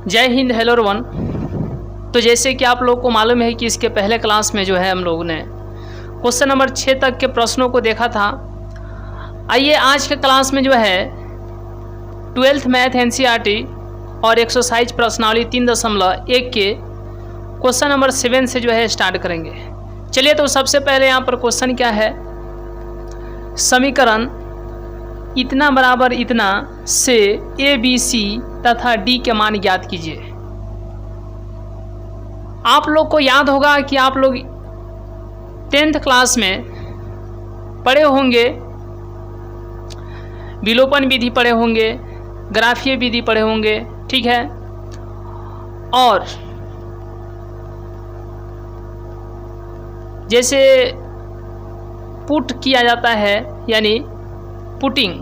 जय Hind, hello everyone. तो जैसे कि आप लोग को मालूम है कि इसके पहले क्लास में जो है हम लोगों ने क्वेश्चन नंबर 6 तक के प्रश्नों को देखा था। आइए आज के क्लास में जो है 12th मैथ एनसीईआरटी और एक्सरसाइज प्रश्नावली 3.1 के क्वेश्चन नंबर 7 से जो है स्टार्ट करेंगे। चलिए, तो सबसे पहले यहाँ पर क्वेश्चन क्या है, समीकरण इतना बराबर इतना से ए बी सी तथा डी के मान ज्ञात कीजिए। आप लोग को याद होगा कि आप लोग 10th क्लास में पढ़े होंगे, विलोपन विधि पढ़े होंगे, ग्राफीय विधि पढ़े होंगे, ठीक है। और जैसे पुट किया जाता है, यानी पुटिंग,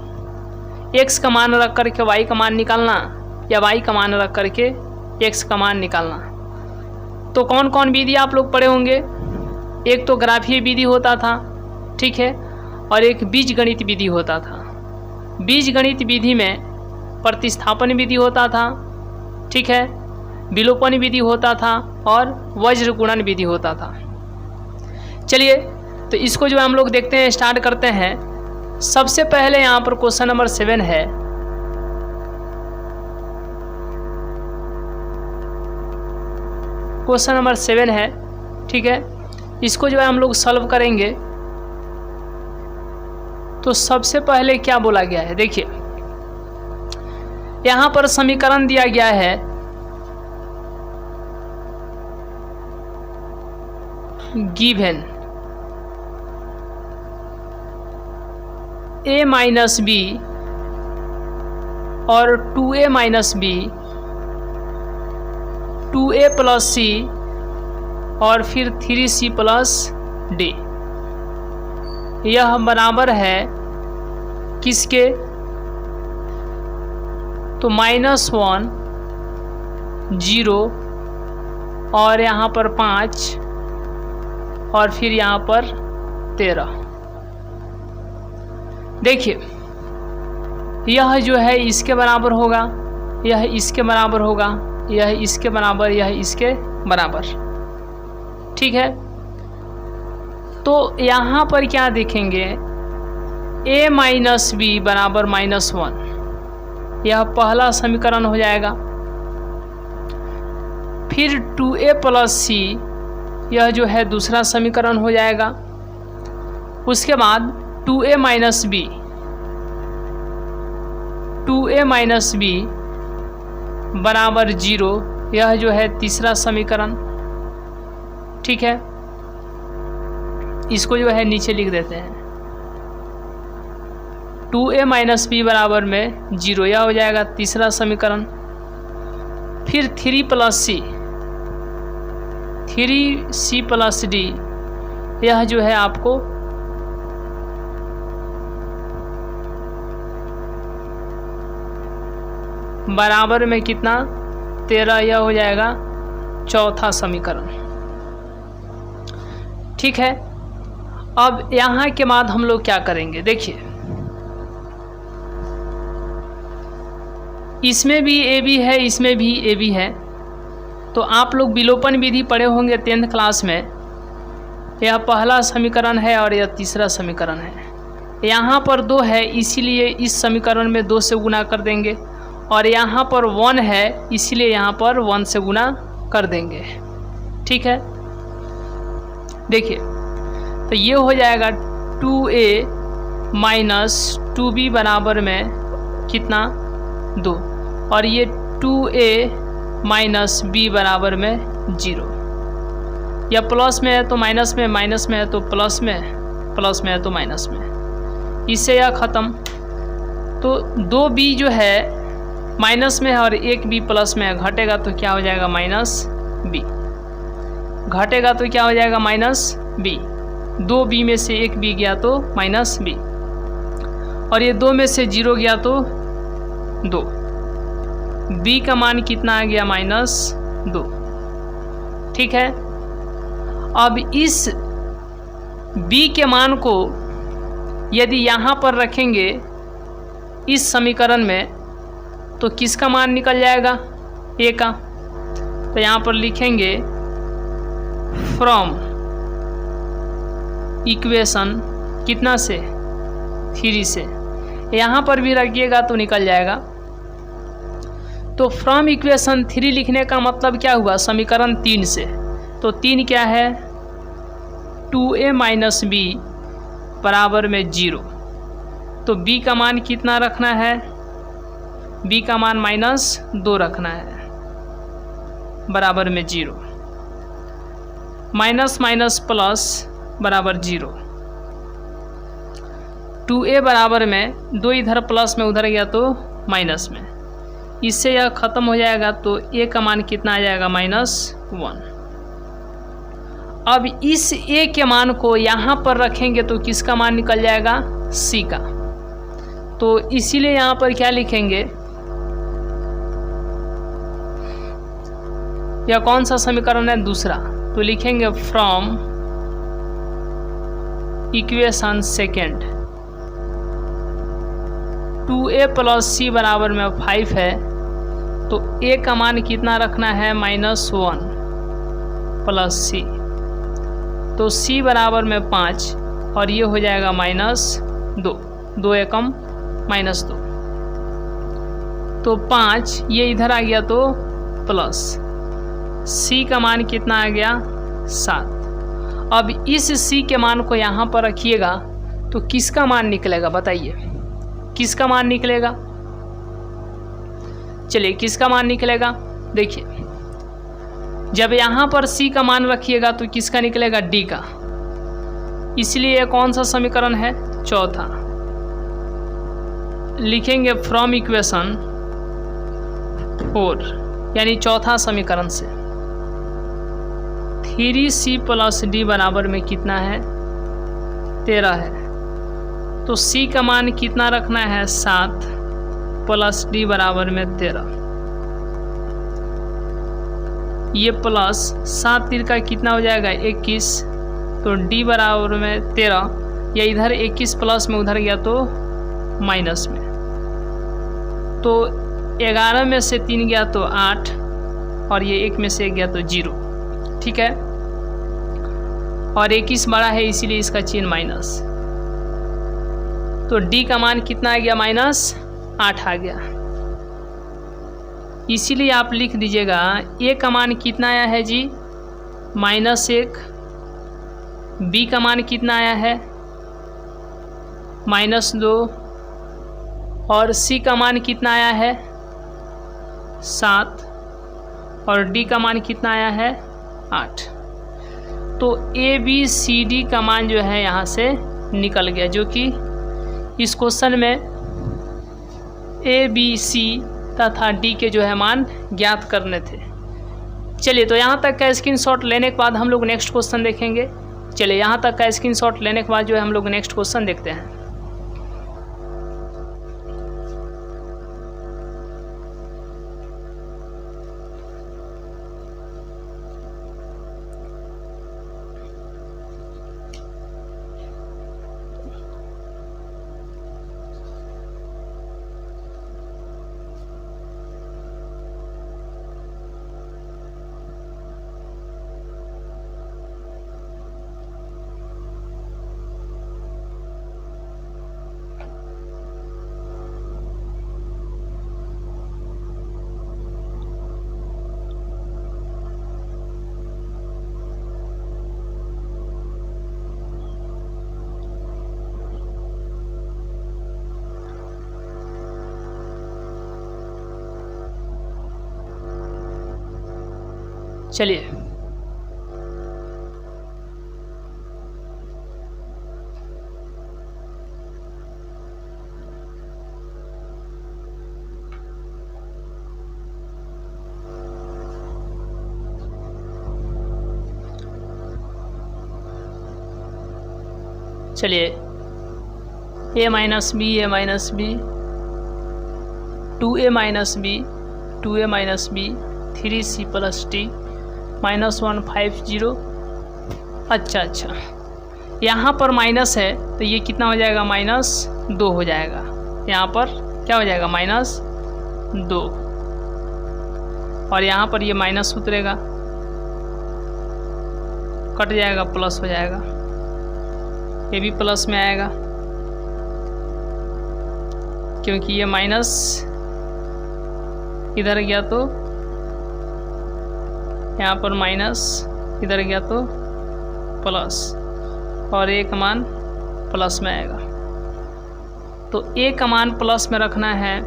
x का मान रख करके y का मान निकालना या y का मान रख करके x का मान निकालना। तो कौन कौन विधि आप लोग पढ़े होंगे? एक तो ग्राफीय विधि होता था, ठीक है, और एक बीजगणित विधि होता था। बीजगणित विधि में प्रतिस्थापन विधि होता था, ठीक है, विलोपन विधि होता था और वज्र गुणन विधि होता था। चलिए, तो इसको जो हम लोग देखते हैं, स्टार्ट करते हैं। सबसे पहले यहाँ पर क्वेश्चन नंबर 7 है। क्वेश्चन नंबर 7 है, ठीक है। इसको जो है हम लोग सॉल्व करेंगे। तो सबसे पहले क्या बोला गया है, देखिए यहाँ पर समीकरण दिया गया है गिवन a माइनस बी और 2a minus B, 2a plus सी और फिर 3c प्लस डी, यह बराबर है किसके? तो -1, 0 और यहाँ पर 5 और फिर यहाँ पर 13। देखिए, यह जो है इसके बराबर होगा, यह इसके बराबर होगा, यह इसके बराबर, यह इसके बराबर, ठीक है। तो यहाँ पर क्या देखेंगे, a माइनस बी बराबर -1, यह पहला समीकरण हो जाएगा। फिर 2a प्लस सी, यह जो है दूसरा समीकरण हो जाएगा। उसके बाद 2a minus B, 2a minus B बराबर 0, यह जो है तीसरा समीकरण, ठीक है। इसको जो है नीचे लिख देते हैं। 2a माइनस बी बराबर में 0, यह हो जाएगा तीसरा समीकरण। फिर 3 प्लस सी, 3c प्लस डी, यह जो है आपको बराबर में कितना? 13, यह हो जाएगा चौथा समीकरण, ठीक है। अब यहाँ के बाद हम लोग क्या करेंगे, देखिए इसमें भी ए बी है, इसमें भी ए बी है। तो आप लोग विलोपन विधि पढ़े होंगे 10th क्लास में। यह पहला समीकरण है और यह तीसरा समीकरण है। यहाँ पर 2 है, इसीलिए इस समीकरण में 2 से गुना कर देंगे, और यहाँ पर 1 है, इसीलिए यहाँ पर 1 से गुना कर देंगे, ठीक है। देखिए, तो ये हो जाएगा 2a माइनस 2b बराबर में कितना? 2, और ये 2a माइनस b बराबर में 0। या प्लस में है तो माइनस में, माइनस में है तो प्लस में, प्लस में है तो माइनस में। इससे यह ख़त्म। तो 2b जो है माइनस में है और 1b प्लस में है, घटेगा तो क्या हो जाएगा? -b। घटेगा तो क्या हो जाएगा? -b। 2b में से 1b गया तो -b, और ये 2 में से 0 गया तो 2। b का मान कितना आ गया? -2, ठीक है। अब इस b के मान को यदि यहाँ पर रखेंगे इस समीकरण में, तो किसका मान निकल जाएगा? ए का, तो यहाँ पर लिखेंगे फ्रॉम इक्वेशन कितना से 3 से, यहाँ पर भी रखिएगा तो निकल जाएगा। तो फ्रॉम इक्वेशन 3 लिखने का मतलब क्या हुआ, समीकरण 3 से। तो 3 क्या है, 2a माइनस बी बराबर में 0। तो b का मान कितना रखना है, b का मान -2 रखना है बराबर में 0। माइनस माइनस प्लस बराबर 0। 2a बराबर में 2 इधर प्लस में उधर गया तो माइनस में, इससे यह ख़त्म हो जाएगा। तो a का मान कितना आ जाएगा, -1। अब इस a के मान को यहाँ पर रखेंगे तो किसका मान निकल जाएगा, c का। तो इसीलिए यहाँ पर क्या लिखेंगे, यह कौन सा समीकरण है, दूसरा। तो लिखेंगे from equation second 2a plus C बराबर में 5 है। तो a का मान कितना रखना है, -1 प्लस सी। तो c बराबर में 5 और ये हो जाएगा -2, 2 एकम -2। तो 5 ये इधर आ गया तो प्लस c का मान कितना आ गया, 7। अब इस c के मान को यहाँ पर रखिएगा तो किसका मान निकलेगा, बताइए किसका मान निकलेगा। चलिए किसका मान निकलेगा, देखिए जब यहाँ पर c का मान रखिएगा तो किसका निकलेगा, d का। इसलिए यह कौन सा समीकरण है, चौथा। लिखेंगे फ्रॉम इक्वेशन 4 यानी चौथा समीकरण से 3c प्लस d बराबर में कितना है, 13 है। तो c का मान कितना रखना है, 7 प्लस d बराबर में 13। ये प्लस 7 3 का कितना हो जाएगा, 21। तो d बराबर में 13, या इधर 21 प्लस में उधर गया तो माइनस में। तो 11 में से 3 गया तो 8 और ये 1 में से गया तो 0, ठीक है। और 21 बड़ा है इसीलिए इसका चिन्ह माइनस। तो d का मान कितना आ गया, -8 आ गया। इसीलिए आप लिख दीजिएगा a का मान कितना आया है जी, -1। b का मान कितना आया है, -2। और c का मान कितना आया है, 7। और d का मान कितना आया है, 8। तो a b c d का मान जो है यहाँ से निकल गया, जो कि इस क्वेश्चन में a b c तथा d के जो है मान ज्ञात करने थे। चलिए तो यहाँ तक का स्क्रीनशॉट लेने के बाद हम लोग नेक्स्ट क्वेश्चन देखेंगे। चलिए यहाँ तक का स्क्रीनशॉट लेने के बाद जो है हम लोग नेक्स्ट क्वेश्चन देखते हैं। चलिए a minus B 2a minus B 3c plus d -150। अच्छा यहाँ पर माइनस है तो ये कितना हो जाएगा, -2 हो जाएगा। यहाँ पर क्या हो जाएगा, -2। और यहाँ पर ये माइनस उतरेगा, कट जाएगा, प्लस हो जाएगा, ये भी प्लस में आएगा क्योंकि ये माइनस इधर गया तो यहाँ पर माइनस, इधर गया तो प्लस, और ए का मान प्लस में आएगा। तो ए का मान प्लस में रखना है,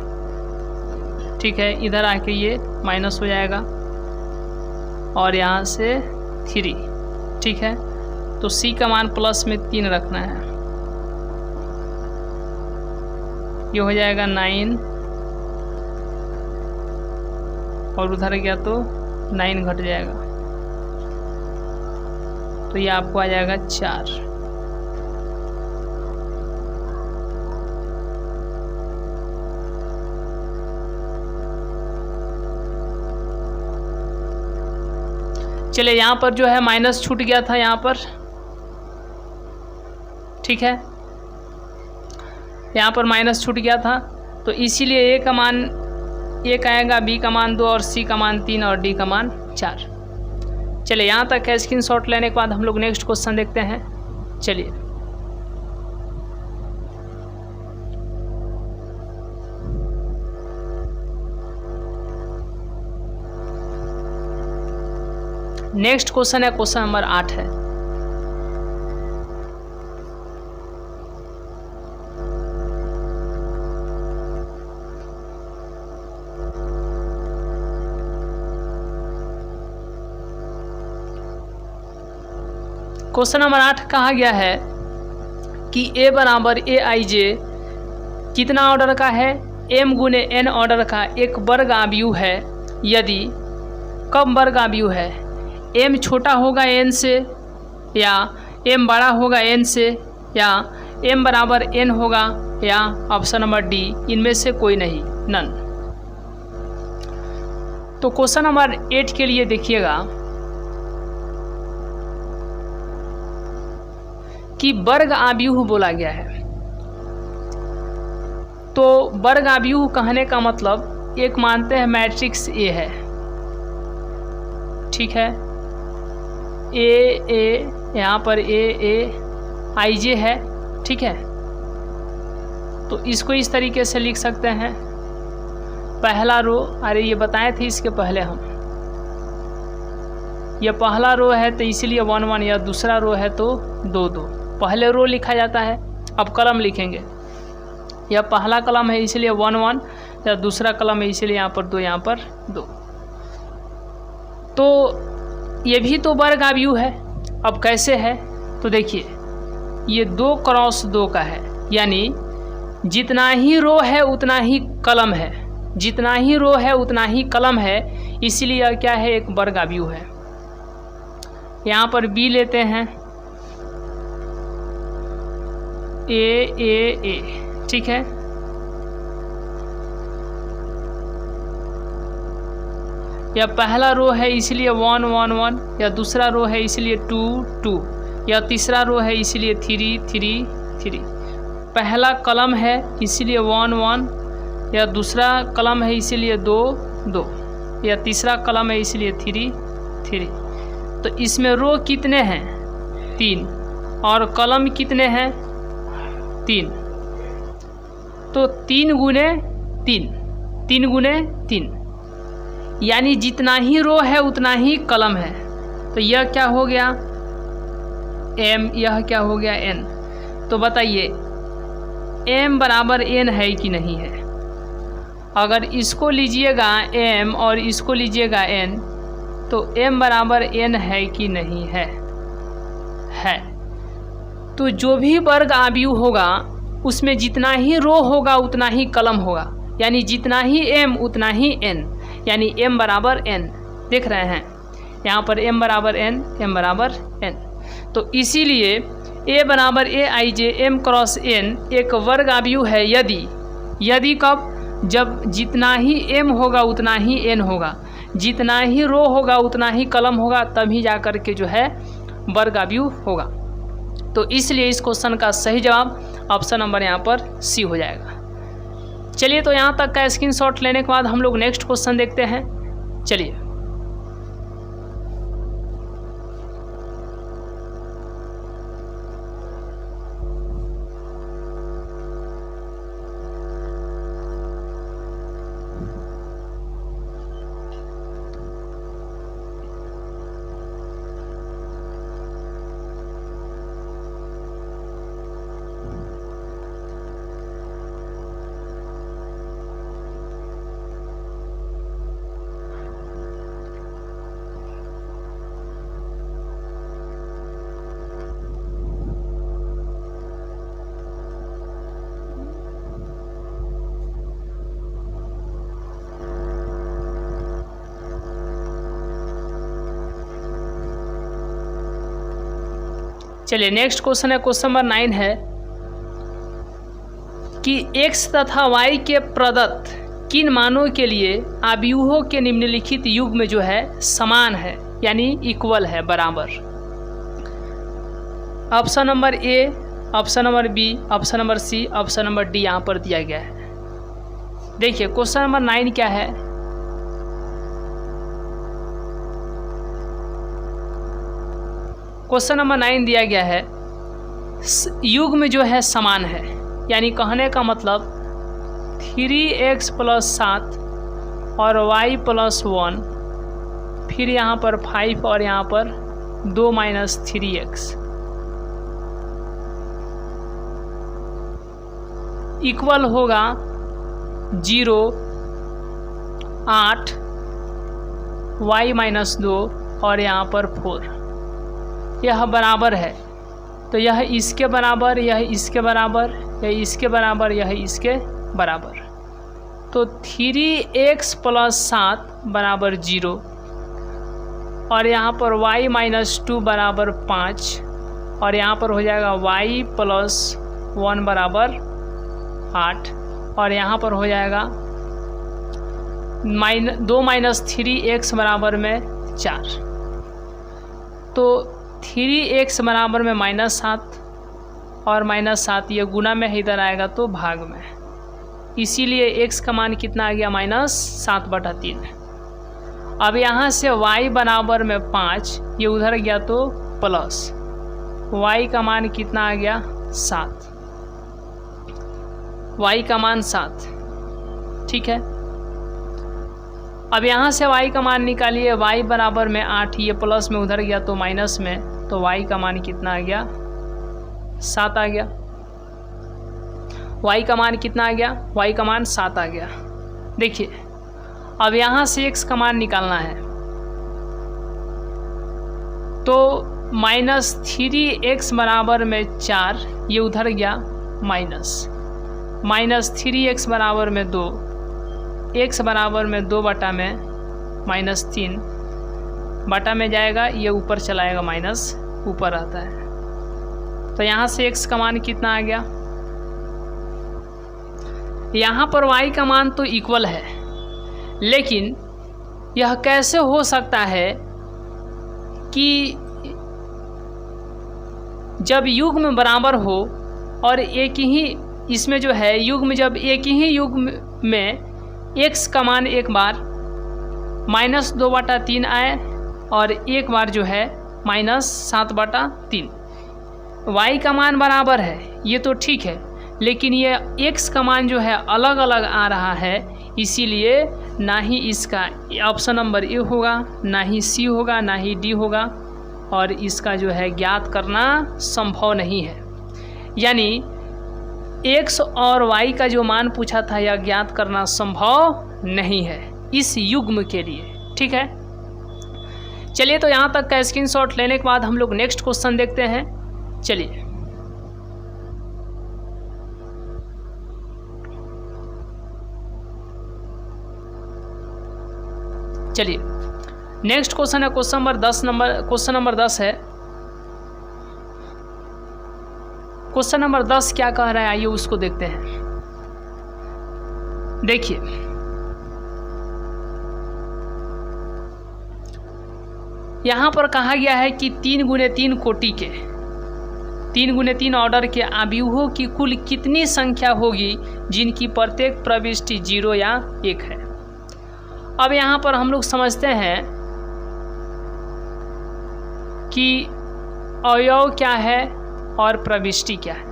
ठीक है। इधर आके ये माइनस हो जाएगा और यहाँ से 3, ठीक है। तो सी का मान प्लस में 3 रखना है, ये हो जाएगा 9 और उधर गया तो 9 घट जाएगा, तो ये आपको आ जाएगा 4। चलिए यहाँ पर जो है माइनस छूट गया था यहाँ पर, ठीक है, यहाँ पर माइनस छूट गया था, तो इसीलिए ए का मान 1 आएगा, बी का मान 2 और सी का मान 3 और डी का मान 4। चलिए यहाँ तक है। स्क्रीनशॉट लेने के बाद हम लोग नेक्स्ट क्वेश्चन देखते हैं। चलिए नेक्स्ट क्वेश्चन है, क्वेश्चन नंबर 8 है। क्वेश्चन नंबर 8 कहा गया है कि ए बराबर ए आई जे कितना ऑर्डर का है, m गुने n ऑर्डर का एक वर्ग आव्यूह है यदि, कब वर्ग आव्यूह है, m छोटा होगा n से या m बड़ा होगा n से या m बराबर n होगा या ऑप्शन नंबर डी इनमें से कोई नहीं, नन। तो क्वेश्चन नंबर 8 के लिए देखिएगा कि वर्ग आव्यूह बोला गया है। तो वर्ग आव्यूह कहने का मतलब एक मानते हैं मैट्रिक्स ए है, ठीक है, ए यहाँ पर ए आई जे है, ठीक है। तो इसको इस तरीके से लिख सकते हैं, पहला रो, अरे ये बताए थे इसके पहले हम, यह पहला रो है तो इसीलिए 1 1, या दूसरा रो है तो 2 2, पहले रो लिखा जाता है। अब कलम लिखेंगे, यह पहला कलम है इसलिए 1 1, या दूसरा कलम है इसलिए यहाँ पर 2, यहाँ पर 2। तो ये भी तो वर्ग आव्यूह है। अब कैसे है तो देखिए, ये 2 क्रॉस 2 का है, यानी जितना ही रो है उतना ही कलम है, जितना ही रो है उतना ही कलम है, इसीलिए यह क्या है, एक वर्ग आव्यूह है। यहाँ पर बी लेते हैं, ए, ठीक है। या पहला रो है इसलिए 1 1 1, या दूसरा रो है इसलिए 2 2, या तीसरा रो है इसलिए 3 3 3। पहला कलम है इसलिए 1 1, या दूसरा कलम है इसलिए 2 2, या तीसरा कलम है इसलिए 3 3। तो इसमें रो कितने हैं, 3, और कलम कितने हैं, 3। तो 3 गुने 3, 3 गुने 3, यानी जितना ही रो है उतना ही कलम है। तो यह क्या हो गया m, यह क्या हो गया n। तो बताइए m बराबर n है कि नहीं है। अगर इसको लीजिएगा m और इसको लीजिएगा n, तो m बराबर n है कि नहीं है, है। तो जो भी वर्ग आव्यूह होगा उसमें जितना ही रो होगा उतना ही कलम होगा, यानी जितना ही m उतना ही n, यानी m बराबर n। देख रहे हैं यहाँ पर m बराबर n, m बराबर n। तो इसीलिए a बराबर ए आई जे m क्रॉस n एक वर्ग आव्यूह है यदि कब, जब जितना ही m होगा उतना ही n होगा, जितना ही रो होगा उतना ही कलम होगा, तभी जा कर के जो है वर्ग आव्यूह होगा। तो इसलिए इस क्वेश्चन का सही जवाब ऑप्शन नंबर यहाँ पर सी हो जाएगा। चलिए तो यहाँ तक का स्क्रीनशॉट लेने के बाद हम लोग नेक्स्ट क्वेश्चन देखते हैं। चलिए चलिए नेक्स्ट क्वेश्चन है, क्वेश्चन नंबर 9 है कि x तथा y के प्रदत्त किन मानों के लिए आव्यूहों के निम्नलिखित युग्म जो है समान है, यानी इक्वल है, बराबर। Option number A, option number B, option number C, option number D यहाँ पर दिया गया है। देखिए क्वेश्चन नंबर 9 क्या है, क्वेश्चन नंबर 9 दिया गया है युग्म जो है समान है, यानी कहने का मतलब 3x + 7 और y + 1, फिर यहाँ पर 5 और यहाँ पर 2 - 3x इक्वल होगा 0, 8, y - 2 और यहाँ पर 4। यह बराबर है, तो यह इसके बराबर, यह इसके बराबर, यह इसके बराबर, यह इसके बराबर। तो 3x + 7 = 0 और यहाँ पर y - 2 = 5 और यहाँ पर हो जाएगा y + 1 = 8 और यहाँ पर हो जाएगा 2 - 3x = 4। तो 3x बराबर में -7 और -7 ये गुना में इधर आएगा तो भाग में, इसीलिए x का मान कितना आ गया -7/3। अब यहाँ से y बराबर में 5, ये उधर गया तो प्लस y का मान कितना आ गया 7, y का मान 7, ठीक है। अब यहाँ से y का मान निकालिए, y बराबर में 8, ये प्लस में उधर गया तो माइनस में, तो y का मान कितना आ गया 7 आ गया। y का मान कितना आ गया, y का मान 7 आ गया। देखिए अब यहाँ से x का मान निकालना है, तो -3x बराबर में 4, ये उधर गया -3x बराबर में 2, x बराबर में 2/-3 बटा में जाएगा, ये ऊपर चलाएगा माइनस ऊपर आता है। तो यहाँ से x का मान कितना आ गया, यहाँ पर y का मान तो इक्वल है, लेकिन यह कैसे हो सकता है कि जब युग्म बराबर हो और एक ही इसमें जो है युग्म, जब एक ही युग्म में x का मान एक बार -2/3 आए और एक बार जो है -7/3, y का मान बराबर है, ये तो ठीक है, लेकिन ये x का मान जो है अलग अलग आ रहा है, इसीलिए ना ही इसका ऑप्शन नंबर ए होगा, ना ही सी होगा, ना ही डी होगा, और इसका जो है ज्ञात करना संभव नहीं है। यानी x और y का जो मान पूछा था यह ज्ञात करना संभव नहीं है इस युग्म के लिए, ठीक है। चलिए तो यहाँ तक का स्क्रीनशॉट लेने के बाद हम लोग नेक्स्ट क्वेश्चन देखते हैं। चलिए नेक्स्ट क्वेश्चन है क्वेश्चन नंबर 10 है। क्वेश्चन नंबर 10 क्या कह रहा है, आइए उसको देखते हैं। देखिए यहाँ पर कहा गया है कि 3x3 कोटि के 3x3 ऑर्डर के आव्यूहों की कुल कितनी संख्या होगी जिनकी प्रत्येक प्रविष्टि 0 या 1 है। अब यहाँ पर हम लोग समझते हैं कि अवयव क्या है और प्रविष्टि क्या है।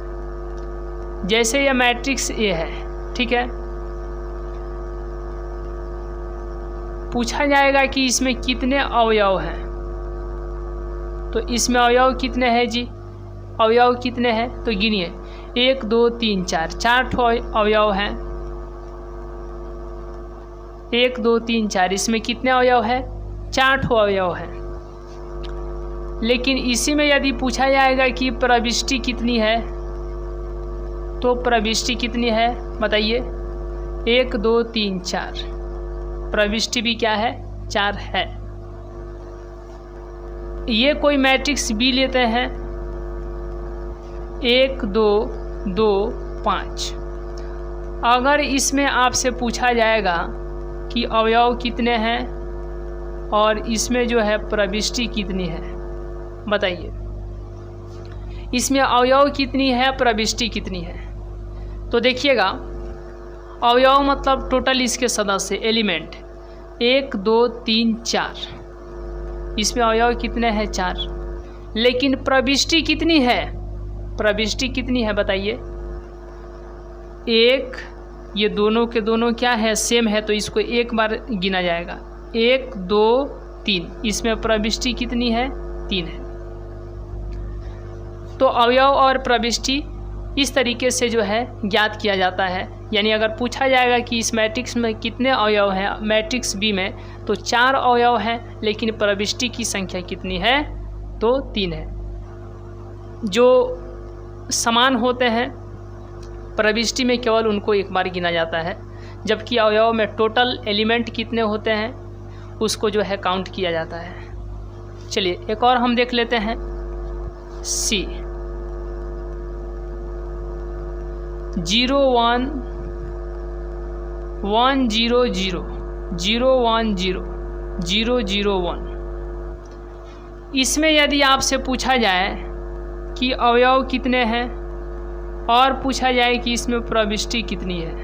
जैसे यह मैट्रिक्स ए है, ठीक है, पूछा जाएगा कि इसमें कितने अवयव हैं, तो इसमें अवयव कितने हैं जी, अवयव कितने हैं तो गिनिए, 1 2 3 4, 4 ठो अवयव हैं। 1 2 3 4, इसमें कितने अवयव है, 4 ठो अवयव है। लेकिन इसी में यदि पूछा जाएगा कि प्रविष्टि कितनी है, तो प्रविष्टि कितनी है बताइए, 1 2 3 4, प्रविष्टि भी क्या है, 4 है। ये कोई मैट्रिक्स बी लेते हैं, 1 2 2 5। अगर इसमें आपसे पूछा जाएगा कि अवयव कितने हैं और इसमें जो है प्रविष्टि कितनी है, बताइए इसमें अवयव कितनी है, प्रविष्टि कितनी है। तो देखिएगा, अवयव मतलब टोटल इसके सदस्य एलिमेंट 1 2 3 4, इसमें अवयव कितने हैं, 4। लेकिन प्रविष्टि कितनी है, प्रविष्टि कितनी है बताइए, 1, ये दोनों के दोनों क्या है, सेम है, तो इसको एक बार गिना जाएगा, 1 2 3, इसमें प्रविष्टि कितनी है, 3 है। तो अवयव और प्रविष्टि इस तरीके से जो है ज्ञात किया जाता है। यानी अगर पूछा जाएगा कि इस मैट्रिक्स में कितने अवयव हैं, मैट्रिक्स बी में तो 4 अवयव हैं, लेकिन प्रविष्टि की संख्या कितनी है, तो 3 है। जो समान होते हैं प्रविष्टि में केवल उनको एक बार गिना जाता है, जबकि अवयव में टोटल एलिमेंट कितने होते हैं उसको जो है काउंट किया जाता है। चलिए एक और हम देख लेते हैं, सी 0 1 1 0 0 0 1 0 0 0 1। इसमें यदि आपसे पूछा जाए कि अवयव कितने हैं और पूछा जाए कि इसमें प्रविष्टि कितनी है,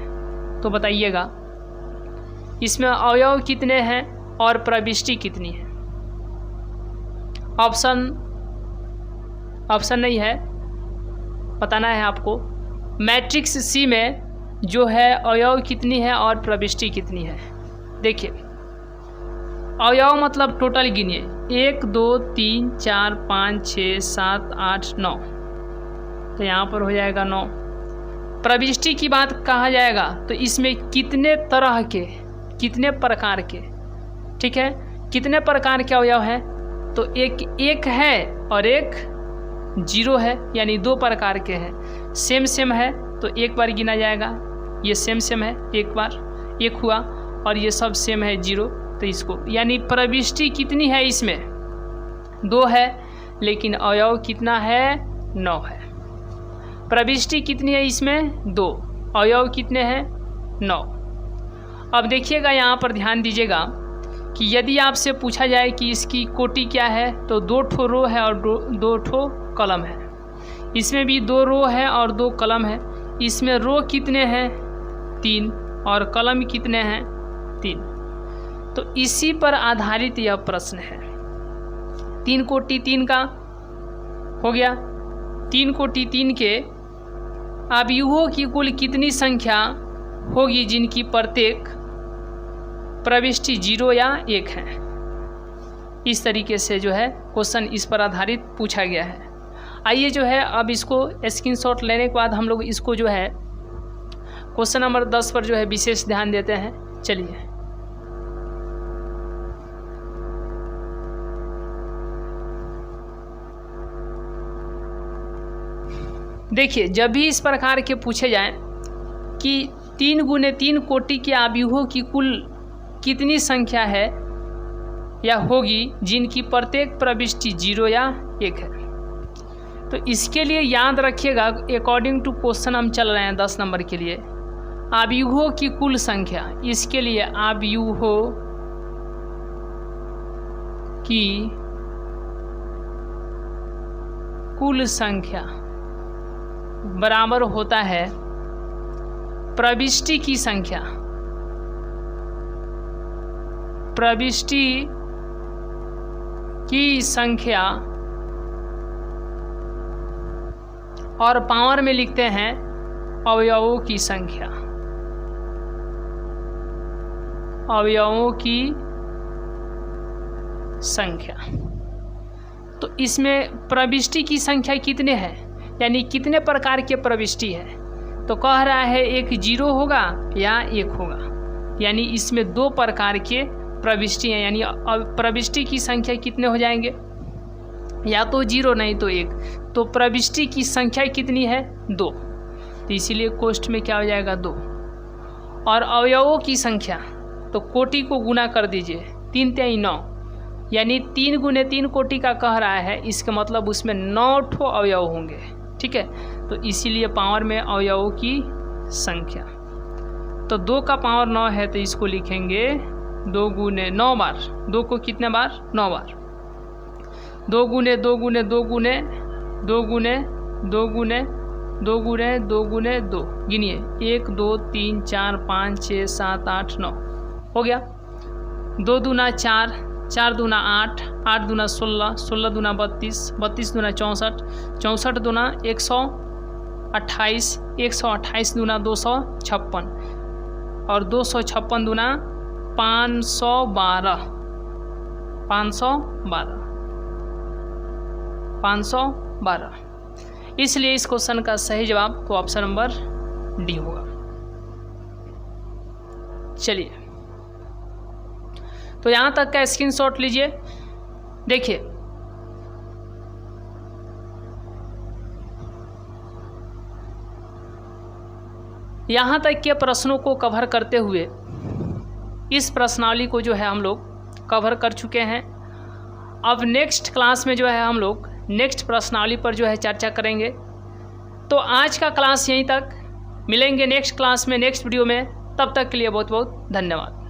तो बताइएगा इसमें अवयव कितने हैं और प्रविष्टि कितनी है। ऑप्शन नहीं है, बताना है आपको। मैट्रिक्स सी में जो है अवयव कितनी है और प्रविष्टि कितनी है। देखिए अवयव मतलब टोटल गिनिए, 1 2 3 4 5 6 7 8 9, तो यहाँ पर हो जाएगा 9। प्रविष्टि की बात कहा जाएगा तो इसमें कितने तरह के, कितने प्रकार के, ठीक है, कितने प्रकार के अवयव हैं, तो एक है और एक 0 है, यानी 2 प्रकार के हैं। सेम है तो एक बार गिना जाएगा, ये सेम है एक बार, एक हुआ, और ये सब सेम है 0, तो इसको, यानी प्रविष्टि कितनी है इसमें 2 है, लेकिन अवयव कितना है 9 है। प्रविष्टि कितनी है इसमें 2, अवयव कितने हैं 9। अब देखिएगा यहाँ पर ध्यान दीजिएगा कि यदि आपसे पूछा जाए कि इसकी कोटि क्या है, तो 2 ठो रो है और 2 ठो कलम है। इसमें भी 2 रो है और 2 कलम है। इसमें रो कितने हैं 3 और कलम कितने हैं 3। तो इसी पर आधारित यह प्रश्न है। 3 कोटि 3 का हो गया, 3 कोटि 3 के अवयवों की कुल कितनी संख्या होगी जिनकी प्रत्येक प्रविष्टि 0 या 1 है। इस तरीके से जो है क्वेश्चन इस पर आधारित पूछा गया है। आइए जो है अब इसको स्क्रीनशॉट लेने के बाद हम लोग इसको जो है क्वेश्चन नंबर 10 पर जो है विशेष ध्यान देते हैं। चलिए देखिए, जब भी इस प्रकार के पूछे जाएं कि 3 गुने 3 कोटि के अवयवों की कुल कितनी संख्या है या होगी जिनकी प्रत्येक प्रविष्टि 0 या 1 है, तो इसके लिए याद रखिएगा अकॉर्डिंग टू क्वेश्चन हम चल रहे हैं 10 नंबर के लिए, अवयवों की कुल संख्या, इसके लिए अवयवों की कुल संख्या बराबर होता है प्रविष्टि की संख्या प्रविष्टि की संख्या और पावर में लिखते हैं अवयवों की संख्या, अवयवों की संख्या। तो इसमें प्रविष्टि की संख्या कितने हैं, यानी कितने प्रकार के प्रविष्टि है। तो कह रहा है एक 0 होगा या 1 होगा, यानी इसमें 2 प्रकार के प्रविष्टि हैं, यानी प्रविष्टि की संख्या कितने हो जाएंगे, या तो 0 नहीं तो 1। तो प्रविष्टि की संख्या कितनी है, 2, तो इसीलिए कोष्ठ में क्या हो जाएगा 2। और अवयवों की संख्या, तो कोटि को गुना कर दीजिए, 3 3 9, यानी 3 गुने 3 कोटि का कह रहा है, इसका मतलब उसमें 9 ठो अवयव होंगे। ठीक है, तो इसीलिए पावर में अवयवों की संख्या। तो 2 का पावर 9 है, तो इसको लिखेंगे 2 गुने 9 बार। 2 को कितने बार, 9 बार। 2 गुने 2 गुने 2 गुने 2 गुने 2 गुने 2 गुने 2 गुने 2, गिनिए 1 2 3 4 5 6 7 8 9 हो गया। 2 दूना 4, 4 दूना 8, 8 दूना 16, 16 दूना 32, 32 दूना 64, 64 दूना 128, 128 दूना 256, और 256 दूना 512, 512। इसलिए इस क्वेश्चन का सही जवाब तो ऑप्शन नंबर डी होगा। चलिए, तो यहाँ तक का स्क्रीनशॉट लीजिए। देखिए, यहाँ तक के प्रश्नों को कवर करते हुए इस प्रश्नावली को जो है हम लोग कवर कर चुके हैं। अब नेक्स्ट क्लास में जो है हम लोग नेक्स्ट प्रश्नावली पर जो है चर्चा करेंगे। तो आज का क्लास यहीं तक, मिलेंगे नेक्स्ट क्लास में नेक्स्ट वीडियो में। तब तक के लिए बहुत बहुत धन्यवाद।